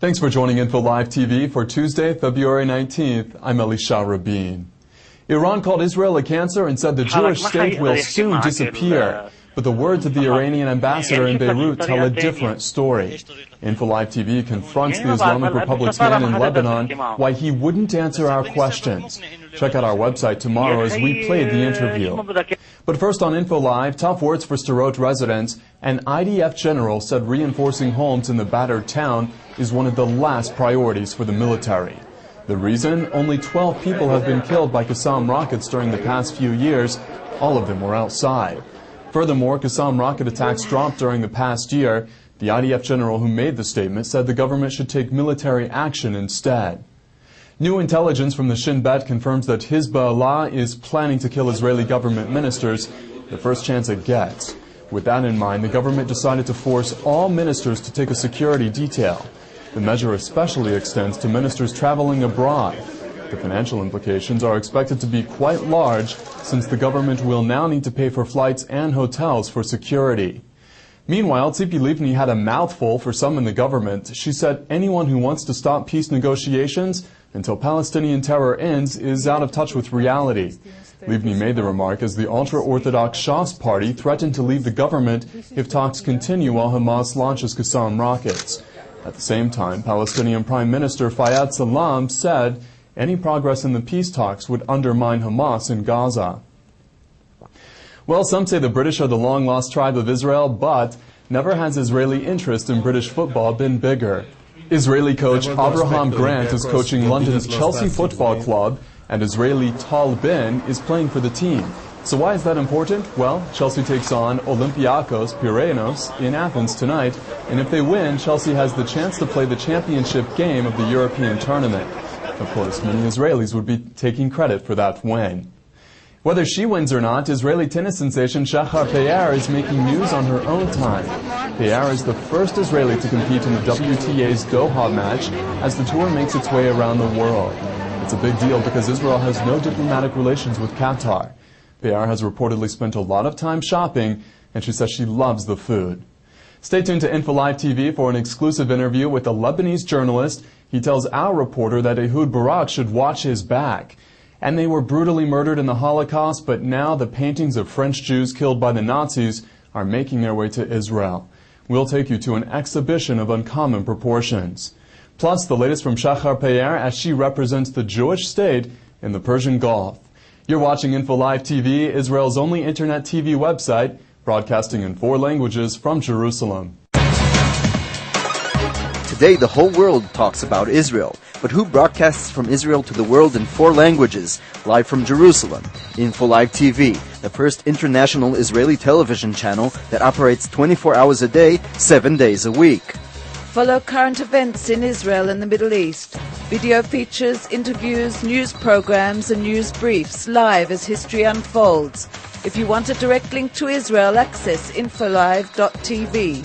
Thanks for joining Info Live TV for Tuesday, February 19th. I'm AthensShahar Pe. Iran called Israel a cancer and said the Jewish state will soon disappear. But the words of the Iranian ambassador in Beirut tell a different story. Info Live TV confronts the Islamic Republic's man in Lebanon why he wouldn't answer our questions. Check out our website tomorrow as we play the interview. But first on Info Live, tough words for Sderot residents. An IDF general said reinforcing homes in the battered town is one of the last priorities for the military. The reason? Only 12 people have been killed by Kassam rockets during the past few years. All of them were outside. Furthermore, Kassam rocket attacks dropped during the past year. The IDF general who made the statement said the government should take military action instead. New intelligence from the Shin Bet confirms that Hezbollah is planning to kill Israeli government ministers the first chance it gets. With that in mind, the government decided to force all ministers to take a security detail. The measure especially extends to ministers traveling abroad. The financial implications are expected to be quite large, since the government will now need to pay for flights and hotels for security. Meanwhile, Livni had a mouthful for some in the government. She said anyone who wants to stop peace negotiations until Palestinian terror ends is out of touch with reality. Livni made the remark as the ultra-Orthodox Shas party threatened to leave the government if talks continue while Hamas launches Kassam rockets. At the same time, Palestinian Prime Minister Fayyad Salam said any progress in the peace talks would undermine Hamas in Gaza. Well, some say the British are the long-lost tribe of Israel, but never has Israeli interest in British football been bigger. Israeli coach Abraham Grant is coaching London's Chelsea Football Club, and Israeli Tal Ben is playing for the team. So why is that important? Well, Chelsea takes on Olympiakus in Athens tonight, and if they win, Chelsea has the chance to play the championship game of the European tournament. Of course, many Israelis would be taking credit for that win. Whether she wins or not, Israeli tennis sensation AthensShahar Pe is making news on her own time. Pe is the first Israeli to compete in the WTA's Doha match as the tour makes its way around the world. It's a big deal because Israel has no diplomatic relations with Qatar. Pe has reportedly spent a lot of time shopping, and she says she loves the food. Stay tuned to Info Live TV for an exclusive interview with a Lebanese journalist. He tells our reporter that Ehud Barak should watch his back. And they were brutally murdered in the Holocaust, but now the paintings of French Jews killed by the Nazis are making their way to Israel. We'll take you to an exhibition of uncommon proportions. Plus, the latest from AthensShahar Pe as she represents the Jewish state in the Persian Gulf. You're watching Info Live TV, Israel's only internet TV website, broadcasting in 4 languages from Jerusalem. Today, the whole world talks about Israel. But who broadcasts from Israel to the world in 4 languages, live from Jerusalem? Info Live TV, the first international Israeli television channel that operates 24 hours a day, 7 days a week. Follow current events in Israel and the Middle East. Video features, interviews, news programs and news briefs live as history unfolds. If you want a direct link to Israel, access infolive.tv.